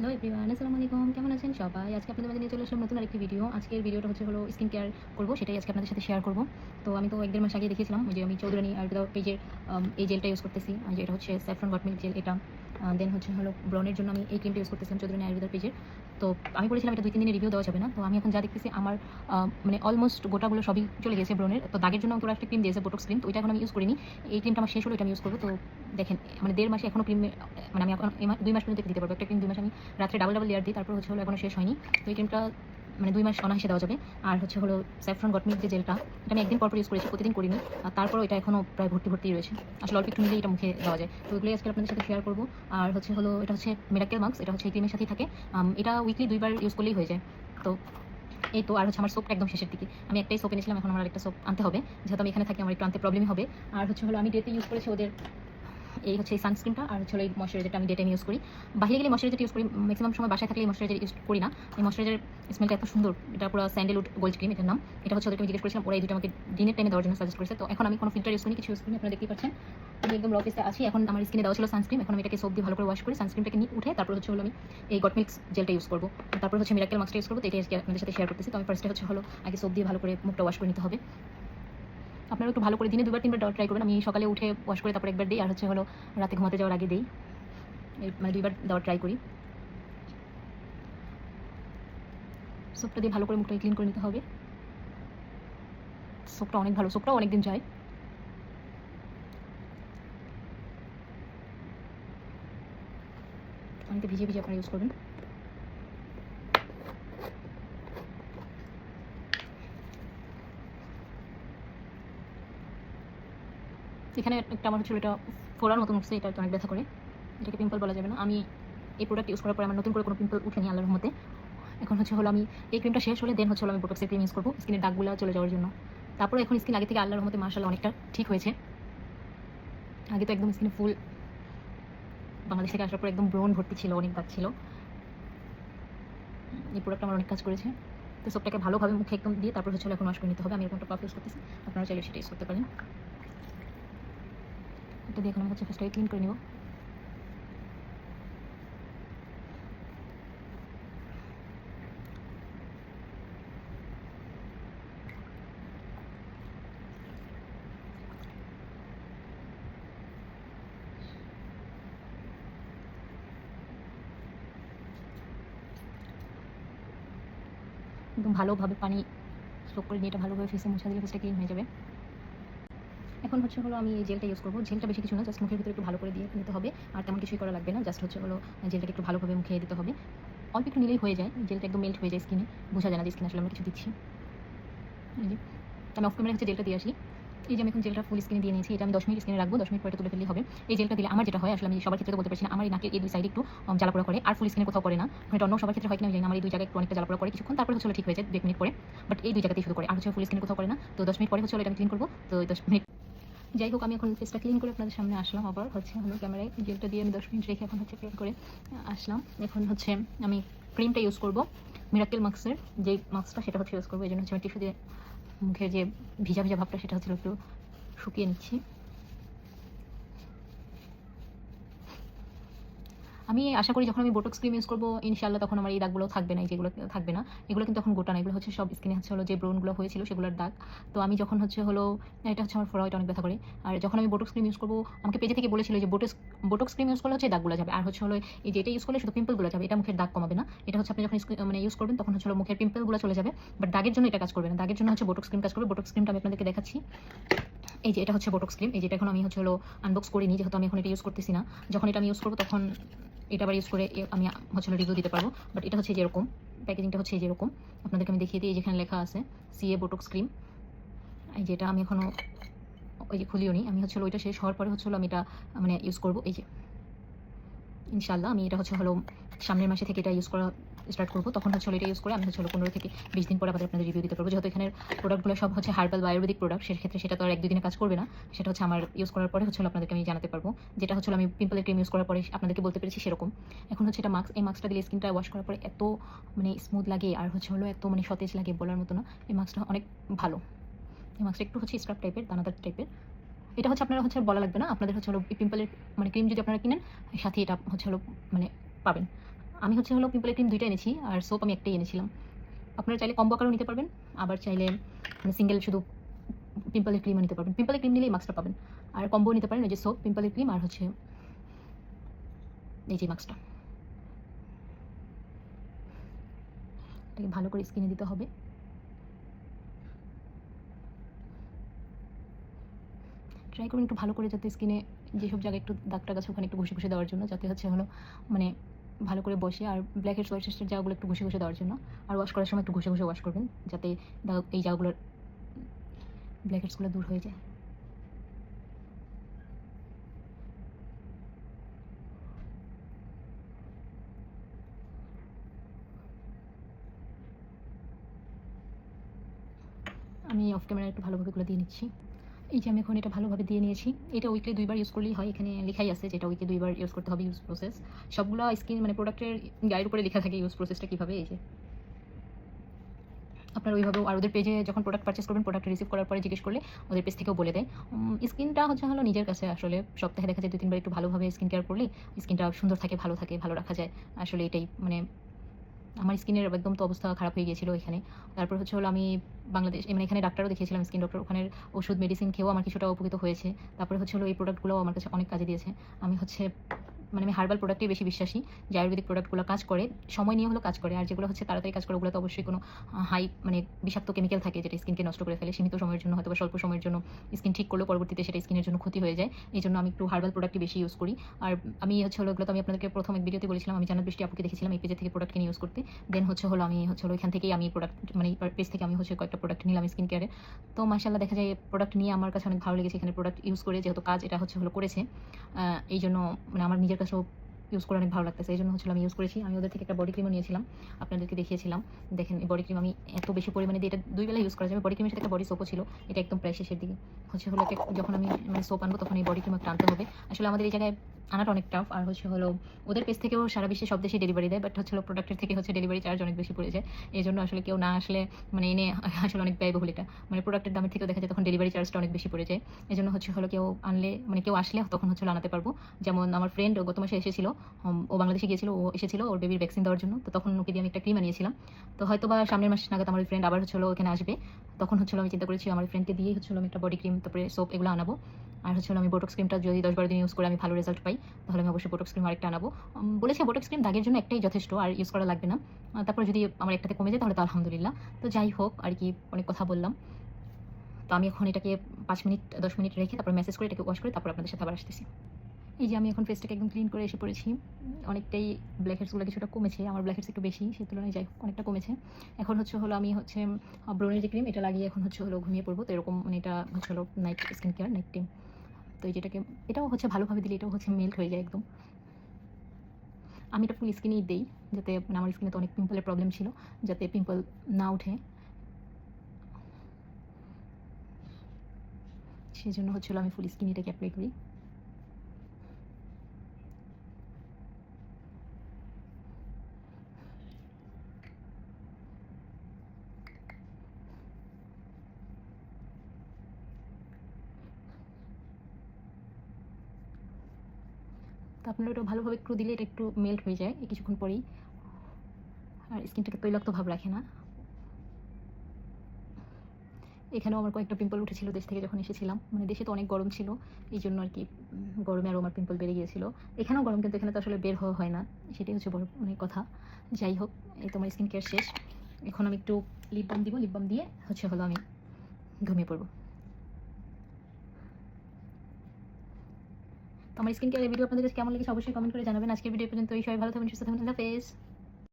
Hello everyone, আসসালামু আলাইকুম। কেমন আছেন সবাই? আজকে আপনাদের মাঝে নিয়ে চলে আসলাম নতুন আরেকটি ভিডিও। আজকের ভিডিওটা হলো স্কিন কেয়ার করবো, সেটাই আজকে আপনাদের সাথে শেয়ার করবো। তো আমি তো ১-১.৫ মাস আগে দেখিয়েছিলাম ওই যে আমি চৌধুরানী আয়ুর্বেদা পেজের এই জেলটা ইউজ করতেছি। যে এটা হচ্ছে স্যাফরন গট মিল্ক জেল এটা। দেন হলো ব্রণের জন্য আমি এই ক্রিমটা ইউজ করতেছিলাম চৌধুরানী আয়ুর্বেদা পেজের। তো আমি বলেছিলাম এটা ২-৩ দিনের রিভিউ দেওয়া যাবে না। তো আমি এখন যা দেখতেছি আমার মানে অলমোস্ট গোটাগুলো সবই চলে গেছে ব্রণের। তো দাগের জন্য পুরো একটা ক্রিম দিয়েছে, বোটক্স ক্রিম। তো ওইটা এখন আমি ইউজ করিনি। এই ক্রিমটা আমার শেষ হলো, এটা আমি ইউজ করবো। তো দেখেন মানে ১.৫ মাসে এখনো ক্রিম মানে আমি এখন ২ মাস পর্যন্ত দিতে পারবো। একটা ক্রিম ২ মাস আমি রাত্রে ডাবল লেয়ার দিই, তারপর হলো এখনো শেষ হয়নি। তো এই ক্রিমটা মানে ২ মাস অনায়াসে দেওয়া যাবে। আর হলো স্যাফরন গট মিল্ক যে জেলটা, এটা আমি একদিন পর ইউজ করেছি, প্রতিদিন করিনি। আর তারপরও এটা এখনো প্রায় ভর্তি রয়েছে। আসলে অল্প একটু নিলেই এটা মুখে দেওয়া যায়। তো ওইগুলোই আজকে আপনাদের সাথে শেয়ার করবো। আর এটা হচ্ছে মিরাকেল মাস্ক, এটা হচ্ছে এই ক্রিমের সাথেই থাকে। এটা উইকলি ২ বার ইউজ করলেই হয়ে যায়। তো এই তো। আর আমার সোপটা একদম শেষের দিকে। আমি একটাই সোপ এনেছিলাম, এখন আমার আরেকটা সোপ আনতে হবে। যেহেতু আমি এখানে থাকি আমার একটু আনতে প্রবলেমই হবে। আর আমি ডেতে ইউজ করেছি ওদের এই হচ্ছে এই সানস্ক্রিনটা, আর এই ময়শ্চারাইজারটা আমি ডে টাইম ইউজ করি। বাইরে গেলে ময়শ্চারাইজার ইউজ করি, ম্যাক্সিমাম সময় বাসায় থাকলে এই ময়শ্চারাইজার ইউজ করি না। এই ময়শ্চারাইজার স্মেলটা এত সুন্দর, এটা পুরো স্যান্ডেলউড গোল্ড ক্রিম এটার নাম। এটা ওদেরকে আমি জিজ্ঞেস করেছিলাম, ওরা এই দুটো আমাকে দিনের টাইমে দেওয়ার জন্য সাজেস্ট করেছে। তো এখন আমি কোনো ফিল্টার ইউজ করি, কিছু ইউজ করি, আপনারা দেখতেই পাচ্ছেন আমি একদম র অফিসে আছি। এখন আমার স্কিনে দেওয়া ছিল সানস্ক্রিন, এখন আমি এটাকে সোপ দিয়ে ভালো করে ওয়াশ করি, সানস্ক্রিনটাকে নিয়ে উঠে তারপর আমি এই গট মিল্ক জেলটা ইউজ করবো। তারপর মিরাকেল মাস্কটা ইউজ করবো। তো এটাই আজকে আপনাদের সাথে শেয়ার করতেছি। তো আমি ফার্স্টে আগে সোপ দিয়ে ভালো করে মুখটা ওয়াশ করে নিতে হবে। আপনারা একটু ভালো করে দিনে ২-৩ বার দেওয়ার ট্রাই করবেন। আমি সকালে উঠে ওয়াশ করে তারপর একবার দিই, আর রাতে ঘুমাতে যাওয়ার আগে দিই। মানে ২ বার দেওয়ার ট্রাই করি। সোপটা দিয়ে ভালো করে মুখটা ক্লিন করে নিতে হবে। সোপটা অনেক ভালো, সোপটাও অনেকদিন যায়। অনেকে ভিজিয়ে আপনারা ইউজ করবেন। এখানে একটা আমার এটা ফোড়ার মতন উঠছে, এটা অনেক ব্যথা করে। এটাকে পিম্পল বলা যাবে না। আমি এই প্রোডাক্ট ইউজ করার পরে আমার নতুন করে কোনো পিম্পল উঠেনি আল্লাহর রহমতে। এখন আমি এই ক্রিমটা শেষ হলে দেন আমি বোটক্সের ক্রিম ইউজ করবো স্কিনের দাগগুলো চলে যাওয়ার জন্য। তারপরে এখন স্কিন আগে থেকে আল্লাহর রহমতে মাশাআল্লাহ অনেকটা ঠিক হয়েছে। আগে তো একদম স্কিনে ফুল, বাংলাদেশ থেকে আসার পর একদম ব্রণ ভর্তি ছিল, অনেক দাগ ছিল। এই প্রোডাক্ট আমার অনেক কাজ করেছে। তো সবটাকে ভালোভাবে মুখে একদম দিয়ে তারপর এখন ওয়াশ করে নিতে হবে। আমি এরকম একটা পাফ ইউজ করতেছি, আপনারা চাইলে সেটা ইউজ করতে পারেন। এটা দিয়ে এখন আমি ফার্স্টে ক্লিন করে নেব। একদম ভালোভাবে পানি সোক করে নিয়ে এটা ভালোভাবে ফেসে মুছে দিলে ফেসটা ক্লিন হয়ে যাবে। এখন আমি এই জেলটা ইউজ করবো। জেলটা বেশি কিছু না, জাস্ট মুখের ভিতরে একটু ভালো করে দিয়ে নিতে হবে। আর তেমন কিছুই করা লাগবে না, জাস্ট জেলটাকে একটু ভালোভাবে মুখে দিতে হবে। অল্প একটু নিলেই হয়ে যায়, জেলটা একদম মেল্ট হয়ে যায় স্কিনে, বোঝা যায় না যে স্কিনে আসলে আমরা কিছু দিচ্ছি। এই যে আমি অফ ক্যামেরা জেলটা দিয়ে আসি। এই যে আমি এখন জেলটা ফুল স্কিনে দিয়ে নিয়েছি। এটা আমি ১০ মিনিট স্কিনে রাখবো, ১০ মিনিট পরে তুলে ফেললেই হবে। এই জেলটা দিলে আমার যেটা হয়, আসলে আমি সবার ক্ষেত্রে তো বলতে পারছি না, আমার এই নাকের এই ২ সাইডে একটু জ্বালাপোড়া করে, আর ফুল স্কিনে কোথাও করে না। এটা অন্য সবার ক্ষেত্রে হয় কিনা আমি জানি না। আমার এই ২ জায়গায় একটু অনেকটা জ্বালাপোড়া করে কিছুক্ষণ, তারপরে ঠিক হয়ে যায় ২ মিনিট পরে। বাট এই ২ জায়গাতেই শুধু করে, আর ফুল স্কিনে কোথাও করে না। তো ১০ মিনিট পরে এটা আমি ক্লিন করবো। তো ১০ মিনিট যাই হোক, আমি এখন ফেসটা ক্লিন করে আপনাদের সামনে আসলাম। আবার ক্যামেরায় জেলটা দিয়ে আমি ১০ মিনিট রেখে এখন ক্লিন করে আসলাম। এখন আমি ক্রিমটা ইউজ করবো, মিরাকেল মাস্কের যে মাস্কটা সেটা ইউজ করবো। এই জন্য আমি টিস্যু দিয়ে মুখের যে ভিজা ভাবটা সেটা একটু শুকিয়ে নিচ্ছি। আমি আশা করি যখন আমি বোটক্স ক্রিম ইউজ করবো ইনশাআল্লাহ তখন আমার এই দাগগুলো থাকবে না, যেগুলো থাকবে না এগুলো কিন্তু এখন গোটা না, এগুলো সব স্কিনে যে ব্রণগুলো হয়েছিল সেগুলোর দাগ। তো আমি যখন এটা আমার ফোড়া, এটা অনেক ব্যথা করে। আর যখন আমি বোটক্স ক্রিম ইউজ করবো, আমাকে পেজে থেকে বলেছিল যে বোটক্স ক্রিম ইউজ করলে দাগগুলো যাবে, আর এই যে এটা ইউজ করলে শুধু পিম্পলগুলো যাবে, এটা মুখের দাগ কমাবে না। এটা আপনি যখন মানে ইউজ করবেন তখন মুখের পিম্পলগুলো চলে যাবে, বাট দাগের জন্য এটা কাজ করবে না। দাগের জন্য বোটক্স ক্রিম কাজ করবে। বোটক্স ক্রিমটা আমি আপনাদেরকে দেখাচ্ছি। এই যে এটা বোটক্স ক্রিম, এই যেটা এখন আমি আনবক্স করিনি, যেহেতু আমি এখন এটা ইউজ করতেছি না। যখন এটা আমি ইউজ করবো তখন এটা আবার ইউজ করে আমি রিভিউ দিতে পারবো। বাট এটা যেরকম প্যাকেজিংটা যেরকম আপনাদেরকে আমি দেখিয়ে দিই। যেখানে লেখা আছে সিএ বোটক্স ক্রিম, এই যেটা আমি এখনও ওই যে খুলিও নি। আমি ওইটা শেষ হওয়ার পরে আমি এটা মানে ইউজ করবো। এই যে ইনশাআল্লাহ আমি এটা সামনের মাসে থেকে এটা ইউজ করা স্টার্ট করবো। তখন এটা ইউজ করে আমি ১৫ থেকে ২০ দিন পরে আপনাদের রিভিউ দিতে পারবো। যেহেতু এখানের প্রোডাক্টগুলো সব হার্বাল বা আয়ুর্বেদিক প্রোডাক্ট, সেক্ষেত্রে সেটা তো আর ১-২ দিনে কাজ করবে না। সেটা আমার ইউজ করার পরে আপনাদেরকে আমি জানাতে পারবো। যেটা আমি পিম্পলের ক্রিম ইউজ করার পরে আপনাদেরকে বলতে পেরেছি সেরকম। এখন এটা মাস্ক, এই মাস্কটা দিলে স্কিনটা ওয়াশ করার পরে এত মানে স্মুথ লাগে, আর এত মানে সতেজ লাগে বলার মতো না। এই মাস্কটা অনেক ভালো। এই মাস্কটা একটু স্ক্রাব টাইপের, দানাদার টাইপের। এটা আপনারা বলা লাগবে না, আপনাদের পিম্পলের মানে ক্রিম যদি আপনারা কিনেন সাথে এটা মানে পাবেন। আমি হচ্ছে হলো পিম্পলের ক্রিম 2টা এনেছি আর সোপ আমি একটাই এনেছিলাম। আপনারা চাইলে কম্বো আকারেও নিতে পারবেন, আবার চাইলে মানে সিঙ্গেল শুধু পিম্পলের ক্রিমও নিতে পারবেন। পিম্পলের ক্রিম নিলেই মাস্কটা পাবেন, আর কম্বো নিতে পারেন ওই যে সোপ, পিম্পলের ক্রিম আর হচ্ছে এই যে মাস্কটা। এটাকে ভালো করে স্কিনে দিতে হবে। ট্রাই করুন একটু ভালো করে, যাতে স্কিনে যেসব জায়গায় একটু দাগ টাগ আছে ওখানে একটু ঘষে ঘষে দেওয়ার জন্য, যাতে হচ্ছে হলো মানে ভালো করে বসে। আর ব্ল্যাক হেডস হোয়াইট হেডসের জায়গাগুলো একটু ঘষে ঘষে দেওয়ার জন্য, আর ওয়াশ করার সময় একটু ঘষে ঘষে ওয়াশ করবেন, যাতে এই জায়গাগুলোর ব্ল্যাক হেডসগুলো দূর হয়ে যায়। আমি অফ ক্যামেরা একটু ভালোভাবে এগুলো দিয়ে নিচ্ছি। এই যে আমি এখন এটা ভালোভাবে দিয়ে নিয়েছি। এটা উইকলি 2বার ইউজ করলেই হয়, এখানে লেখাই আছে যেটা উইকে 2বার ইউজ করতে হবে। ইউজ প্রসেস সবগুলো স্কিন মানে প্রোডাক্টের গায়ের উপরে লেখা থাকে ইউজ প্রসেসটা কীভাবে। এই যে আপনার ওইভাবেও, আর ওদের পেজে যখন প্রোডাক্ট পারচেস করবেন, প্রোডাক্ট রিসিভ করার পরে জিজ্ঞেস করলে ওদের পেজ থেকেও বলে দেয়। স্কিনটা হচ্ছে হলো নিজের কাছে, আসলে সপ্তাহে দেখা যায় 2-3বার একটু ভালোভাবে স্কিন কেয়ার করলে স্কিনটা সুন্দর থাকে, ভালো রাখা যায়। আসলে এটাই মানে আমার স্কিনের একদম তো অবস্থা খারাপ হয়ে গিয়েছিল এখানে। তারপর হচ্ছে হলো আমি বাংলাদেশ মানে এখানে ডাক্তারও দেখিয়েছিলাম, স্কিন ডক্টর। ওখানের ওষুধ মেডিসিন খেয়েও আমার কিছুটা উপকৃত হয়েছে। তারপরে হচ্ছে হলো এই প্রোডাক্টগুলোও আমার কাছে অনেক কাজে দিয়েছে। আমি হচ্ছে মানে আমি হার্বাল প্রোডাক্টেই বেশি বিশ্বাসী, যে আয়ুর্বেদিক প্রোডাক্টগুলো কাজ করে, সময় নিয়ে হলো কাজ করে। আর যেগুলো হচ্ছে তাড়াতাড়ি কাজ করে ওগুলো তো অবশ্যই কোনো হাই মানে বিষাক্ত কেমিক্যাল থাকে, যেটা স্কিনকে নষ্ট করে ফেলে সীমিত সময়ের জন্য, হয়তো বা স্বল্প সময়ের জন্য স্কিন ঠিক করলেও পরবর্তীতে সেটা স্কিনের জন্য ক্ষতি হয়ে যায়। এই জন্য আমি একটু হার্বাল প্রোডাক্টই বেশি ইউজ করি। আর আমি হচ্ছে হলো এগুলো তো আমি আপনাদেরকে প্রথম এক ভিডিওতে বলেছিলাম, আমি জান্নাত বৃষ্টি আপুকে দেখেছিলাম এই পেজের থেকে প্রোডাক্ট কিনে ইউজ করতে। দেন হচ্ছে হলো আমি হচ্ছে হলো এখান থেকেই আমি প্রোডাক্ট মানে পেজ থেকে আমি হচ্ছে কয়েকটা প্রোডাক্ট নিলাম স্কিন কেয়ারে। তো মাশাআল্লাহ দেখা যায় প্রোডাক্ট নিয়ে আমার কাছে অনেক ভালো লেগেছে। এখানে প্রোডাক্ট ইউজ করে যেহেতু কাজ এটা হচ্ছে হলো করেছে, এই জন্য মানে আমার নিজের কাছেও ইউজ করে অনেক ভালো লাগতেছে। এই জন্য হচ্ছে আমি ইউজ করেছি। আমি ওদের থেকে একটা বডি ক্রিমও নিয়েছিলাম, আপনাদেরকে দেখিয়েছিলাম। দেখেন এই বডি ক্রিম আমি এত বেশি পরিমাণে দিয়ে, এটা 2 বেলা ইউজ করা যাবে। বডি ক্রিমের সাথে একটা বডি সোপও ছিল, এটা একদম প্রায় শেষের দিকে। হচ্ছে হলো যখন আমি মানে সোপ আনবো তখন এই বডি ক্রিম একটা আনতে হবে। আসলে আমাদের এই জায়গায় আনাটা অনেক টাফ। আর হচ্ছে হলো ওদের পেজ থেকেও সারা বিশ্বে সব দেশে ডেলিভারি দেয়, বাট হচ্ছে হলো প্রোডাক্টের থেকে হচ্ছে ডেলিভারি চার্জ অনেক বেশি পড়ে যায়। এই জন্য আসলে কেউ না আসলে মানে এনে আসলে অনেক ব্যয়বহুল এটা, মানে প্রোডাক্টের দামের থেকেও দেখা যায় তখন ডেলিভারি চার্জটা অনেক বেশি পড়ে যায়। এই জন্য হচ্ছে হলো কেউ আনলে মানে কেউ আসলে তখন হচ্ছে আনাতে পারবো। যেমন আমার ফ্রেন্ড গত মাসে এসেছিল, ও বাংলাদেশে গিয়েছিল, ও এসেছিল ওর বেবির ভ্যাকসিন দেওয়ার জন্য। তো তখন ওকে দিয়ে আমি একটা ক্রিম আনিয়েছিলাম। তো হয়তো বা সামনের মাস নাগাদ আমার ফ্রেন্ড আবার হচ্ছে হলো এখানে আসবে, তখন হচ্ছে আমি চিন্তা করেছি আমার ফ্রেন্ডকে দিয়েই হচ্ছে আমি একটা বডি ক্রিম তারপরে সোপ এগুলো আনাবো। আর হচ্ছে আমি বোটক্স ক্রিমটা যদি 10-12 দিন ইউজ করে আমি ভালো রেজাল্ট পাই, তাহলে আমি অবশ্যই বোটক্স ক্রিম আরেকটা আনাবো। বলেছে বোটক্স ক্রিম দাগের জন্য একটাই যথেষ্ট, আর ইউজ করা লাগবে না। তারপর যদি আমার একটাতে কমে যায় তাহলে তো আলহামদুলিল্লাহ। তো যাই হোক আর কি, অনেক কথা বললাম। তো আমি এখন এটাকে 5-10 মিনিট রেখে তারপর মেসেজ করে এটাকে ওয়াশ করে তারপর আপনাদের সাথে আবার আসতেছি। এই যে আমি এখন ফেসটাকে একদম ক্লিন করে এসে পড়েছি। অনেকটাই ব্ল্যাক হেডসগুলো কিছুটা কমেছে, আমার ব্ল্যাক হেডস একটু বেশি, সেই তুলনায় যাই হোক অনেকটা কমেছে। এখন হচ্ছে হলো আমি হচ্ছে ব্রোনের যে ক্রিম এটা লাগিয়ে এখন হচ্ছে হলো ঘুমিয়ে পড়বো। তো এরকম মানে এটা হচ্ছে হলো night skin care, night cream. তো এই যেটাকে এটাও হচ্ছে ভালোভাবে দিলে এটাও হচ্ছে মেল্ট হয়ে যায় একদম। আমি এটা ফুল স্কিনেই দিই, যাতে মানে আমার স্কিনে তো অনেক পিম্পলের প্রবলেম ছিল, যাতে পিম্পল না উঠে, সেই জন্য হচ্ছিলো আমি ফুল স্কিন এটাকে অ্যাপ্লাই করি। তো আপনারা ওটা ভালোভাবে একটু দিলে এটা একটু মেল্ট হয়ে যায় এই কিছুক্ষণ পরেই, আর স্কিনটাকে তৈলাক্ত ভাব রাখে না। এখানেও আমার কয়েকটা পিম্পল উঠেছিল দেশ থেকে যখন এসেছিলাম, মানে দেশে তো অনেক গরম ছিল, এই জন্য আর কি গরমে আরও আমার পিম্পল বেড়ে গিয়েছিল। এখানেও গরম, কিন্তু এখানে তো আসলে বের হওয়া হয় না, সেটাই হচ্ছে বড় মানে কথা। যাই হোক, এই তোমার স্কিন কেয়ার শেষ। এখন আমি একটু লিপ বাম দিব, লিপ বাম দিয়ে হচ্ছে হলো আমি ঘুমিয়ে পড়বো। তো আমার স্কিন কেয়ার ভিডিও আপনাদের কাছে কেমন লেগেছে অবশ্যই কমেন্ট করে জানাবেন। আজকের ভিডিও পর্যন্ত, সবাই ভালো থাকবেন, সুস্থ থাকবেন, আল্লাহ হাফেজ।